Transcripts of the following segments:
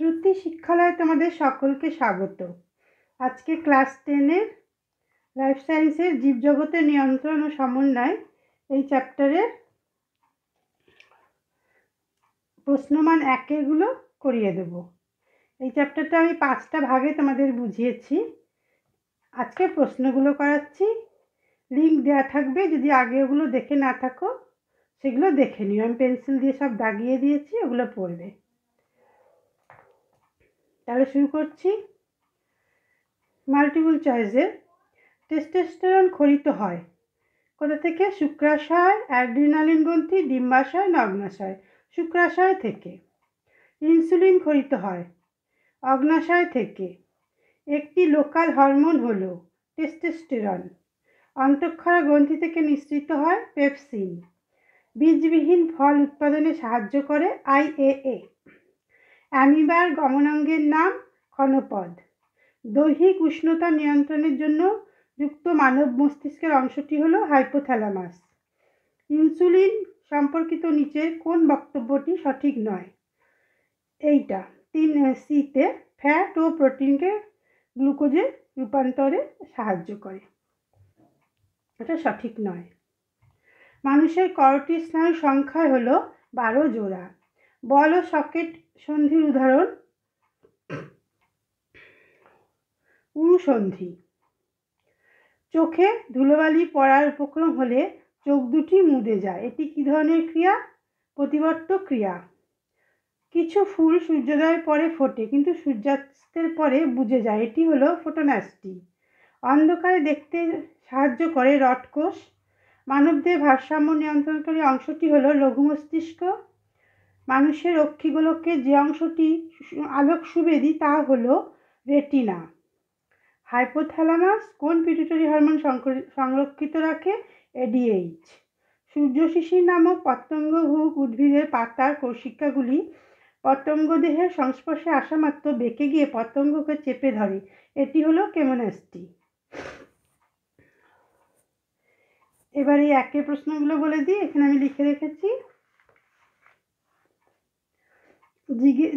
শ্রুতি শিক্ষালয়ে তোমাদের সকলকে স্বাগত। আজকে ক্লাস 10-এর লাইফ সায়েন্সের জীবজগতের নিয়ন্ত্রণ ও সমন্বয় এই চ্যাপ্টারের প্রশ্নমান 1-এরগুলো করিয়ে দেব। এই চ্যাপ্টারটা আমি 5টা ভাগে তোমাদের বুঝিয়েছি। আজকে প্রশ্নগুলো করাচ্ছি, লিঙ্ক দেওয়া থাকবে, যদি আগে ওগুলো দেখে না থাকো সেগুলো দেখে নিও। আমি পেন্সিল দিয়ে সব দাগিয়ে দিয়েছি, ওগুলো পড়বে। তাহলে শুরু করছি। মাল্টিপল চয়েসের টেস্টোস্টেরন ক্ষরিত হয় কোথা থেকে? শুক্রাশয়, অ্যাড্রিনালিন গ্রন্থি, ডিম্বাশয় না অগ্নাশয়? শুক্রাশয় থেকে। ইনসুলিন ক্ষরিত হয় অগ্নাশয় থেকে। একটি লোকাল হরমোন হলো টেস্টোস্টেরন। অন্তঃক্ষরা গ্রন্থি থেকে নিঃসৃত হয় পেপসিন। বীজবিহীন ফল উৎপাদনে সাহায্য করে IAA। অ্যামিবার গমনাঙ্গের নাম ক্ষণপদ। দৈহিক উষ্ণতা নিয়ন্ত্রণের জন্য যুক্ত মানব মস্তিষ্কের অংশটি হলো হাইপোথ্যালামাস। ইনসুলিন সম্পর্কিত নিচের কোন বক্তব্যটি সঠিক নয়? এইটা 3C-তে ফ্যাট ও প্রোটিনকে গ্লুকোজে রূপান্তরে সাহায্য করে, এটা সঠিক নয়। মানুষের করোটি স্নায়ুর সংখ্যা হলো 12 জোড়া। বল ও সকেট সন্ধির উদাহরণ অনুসন্ধি। চোখে ধুলোবালি পড়ার উপক্রম হলে চোখ দুটি মুদে যায়, এটি কি ধরনের ক্রিয়া? প্রতিবর্ত ক্রিয়া। কিছু ফুল সূর্যোদয়ের পরে ফোটে কিন্তু সূর্যাস্তের পরে বুঝে যায়, এটি হলো ফোটোনাস্টি। অন্ধকারে দেখতে সাহায্য করে রডকোষ। মানবদেহে ভারসাম্য নিয়ন্ত্রণকারী অংশটি হলো লঘু মস্তিষ্ক। মানুষের অক্ষিগোলকের যে অংশটি আলোক সুবেদী তা হলো রেটিনা। হাইপোথ্যালামাস কোন পিটুইটারি হরমোন সংরক্ষিত রাখে? ADH। সূর্য শিশির নামক পতঙ্গভুক উদ্ভিদের পাতার কোষিকাগুলি পতঙ্গ দেহের সংস্পর্শে আসা মাত্র বেঁকে গিয়ে পতঙ্গকে চেপে ধরে, এটি হলো কেমোনাস্টি। এবার এই 1-এর প্রশ্নগুলো বলে দিই, এখানে আমি লিখে রেখেছি।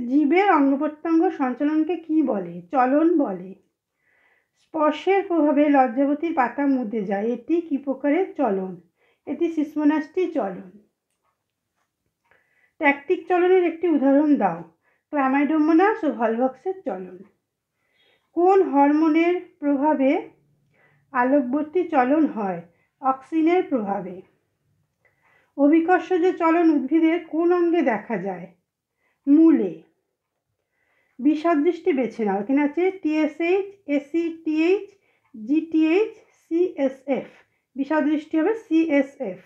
জীবের অঙ্গ প্রত্যঙ্গ সঞ্চালনকে কি বলে? চলন বলে। স্পর্শের প্রভাবে লজ্জাবতীর পাতা মুদে যায়, এটি কি প্রকারের চলন? এটি সিসমোনাস্টি চলন। ট্যাকটিক চলনের একটি উদাহরণ দাও। ক্লামাইডোমোনাস ও ভলভক্সের চলন। কোন হরমোনের প্রভাবে আলোকবর্তী চলন হয়? অক্সিনের প্রভাবে। অভিকর্ষজ চলন উদ্ভিদের কোন অঙ্গে দেখা যায়? মূলে। বিসদৃষ্টি বেছে নাও। এখানে আছে TSH, ACTH, GTH, CSF। বিসদৃষ্টি হবে CSF।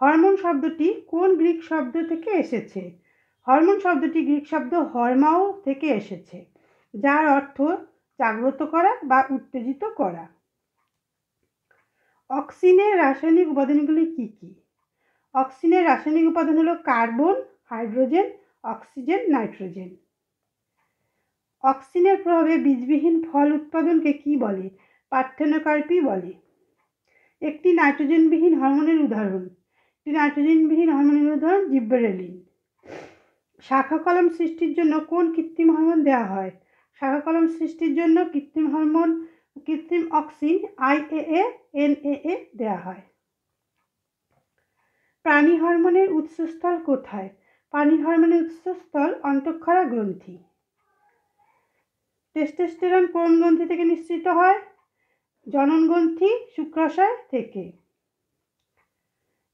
হরমোন শব্দটি কোন গ্রিক শব্দ থেকে এসেছে? হরমোন শব্দটি গ্রিক শব্দ হরমাও থেকে এসেছে, যার অর্থ জাগ্রত করা বা উত্তেজিত করা। অক্সিনের রাসায়নিক উপাদানগুলি কি কি? অক্সিনের রাসায়নিক উপাদান হলো কার্বন, হাইড্রোজেন, অক্সিজেন, নাইট্রোজেন। অক্সিনের প্রভাবে বীজবিহীন ফল উৎপাদনকে কি বলে? পার্থেনোকার্পি বলে। একটি নাইট্রোজেনবিহীন হরমোনের উদাহরণ। জিব্বেরেলিন। শাখা কলম সৃষ্টির জন্য কোন কৃত্রিম হরমোন দেওয়া হয়? শাখা কলম সৃষ্টির জন্য কৃত্রিম অক্সিন IAA, NAA দেওয়া হয়। প্রাণী হরমোনের উৎসস্থল কোথায়? প্রাণী হরমোনের উৎসস্থল অন্তঃক্ষরা গ্রন্থি। টেস্টোস্টেরন কোন গ্রন্থি থেকে নিঃসৃত হয়? জনন গ্রন্থি, শুক্রাশয় থেকে।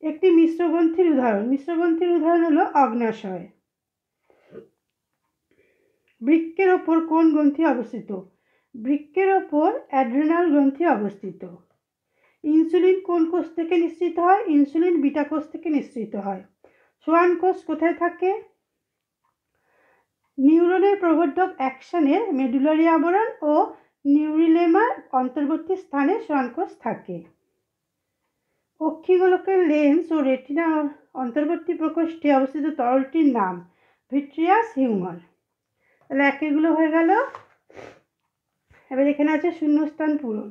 একটি মিশ্র গ্রন্থির উদাহরণ। মিশ্র গ্রন্থির উদাহরণ হলো অগ্নাশয়। বৃক্কের ওপর কোন গ্রন্থি অবস্থিত? বৃক্কের ওপর অ্যাড্রিনাল গ্রন্থি অবস্থিত। ইনসুলিন কোন কোষ থেকে নিঃসৃত হয়? ইনসুলিন বিটা কোষ থেকে নিঃসৃত হয়। সোয়ান কোষ কোথায় থাকে? নিউরনের প্রবর্ধক অ্যাকশনের মেডুলারি আবরণ ও নিউরিলেমার অন্তর্বর্তী স্থানে সোয়ান কোষ থাকে। অক্ষিগোলকের লেন্স ও রেটিনার অন্তর্বর্তী প্রকোষ্ঠে অবস্থিত তরলটির নাম ভিট্রিয়াস হিউমার। তাহলে 1-এগুলো হয়ে গেল। এবার এখানে আছে শূন্যস্থান পূরণ।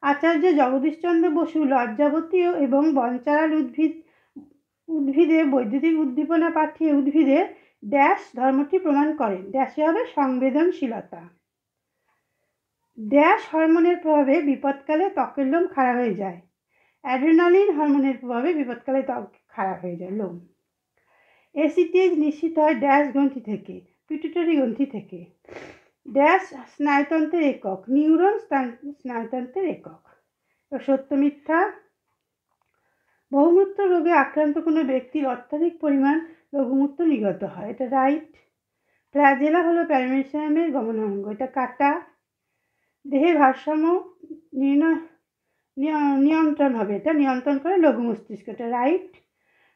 আচার্য জগদীশচন্দ্র বসু লজ্জাবতী এবং বনচারাল উদ্ভিদে বৈদ্যুতিক উদ্দীপনা পাঠিয়ে উদ্ভিদের ড্যাশ ধর্মটি প্রমাণ করেন। ড্যাশে হবে সংবেদনশীলতা। ড্যাশ হরমোনের প্রভাবে বিপদকালে ত্বকের লোম খাড়া হয়ে যায়। অ্যাড্রেনালিন হরমোনের প্রভাবে বিপদকালে ত্বক খাড়া হয়ে যায় লোম। এসিটিএইচ নিশ্চিত হয় ড্যাশ গ্রন্থি থেকে, পিটুইটারি গ্রন্থি থেকে। ড্যাশ স্নায়ুতন্ত্রের একক, নিউরন স্নায়ুতন্ত্রের একক। সত্য মিথ্যা। বহুমূত্র রোগে আক্রান্ত কোনো ব্যক্তির অত্যাধিক পরিমাণ লঘুমূত্র নির্গত হয়, এটা রাইট। ফ্ল্যাজেলা হলো প্যারামেসিয়ামের গমনাঙ্গ, এটা কাটা। দেহের ভারসাম্য নিয়ন্ত্রণ হবে, এটা নিয়ন্ত্রণ করে লঘু মস্তিষ্ক, এটা রাইট।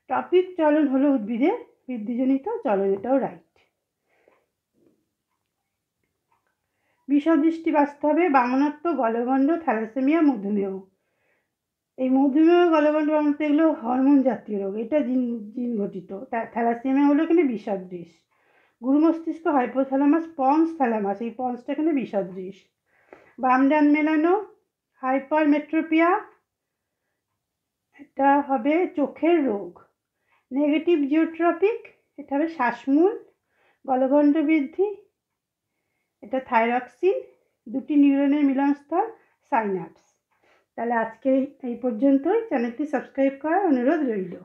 টপিক চলন হলো উদ্ভিদের বৃদ্ধিজনিত চলন, এটাও রাইট। বিষদৃষ্টি বাঁচতে হবে বামনত্ব, গলগণ্ড, থ্যালাসেমিয়া, মধুমেহ। এই মধুমেহ, গলগণ্ড, বামনত্ব এগুলো হরমোন জাতীয় রোগ, এটা জিন ঘটিত। থ্যালাসেমিয়া হলো এখানে বিষদৃশ। গুরু মস্তিষ্ক, হাইপোথ্যালামাস, পন্স থ্যালামাস, এই পন্সটা এখানে বিষদৃশ। বাম ডান মেলানো, হাইপারমেট্রোপিয়া, এটা হবে চোখের রোগ। নেগেটিভ জিওট্রপিক, এটা হবে শ্বাসমূল। গলগণ্ড বৃদ্ধি, এটা থাইরক্সিন। দুটি নিউরনের মিলনস্থল সাইন্যাপস। তাহলে আজকে এই পর্যন্তই। চ্যানেলটি সাবস্ক্রাইব করার অনুরোধ রইল।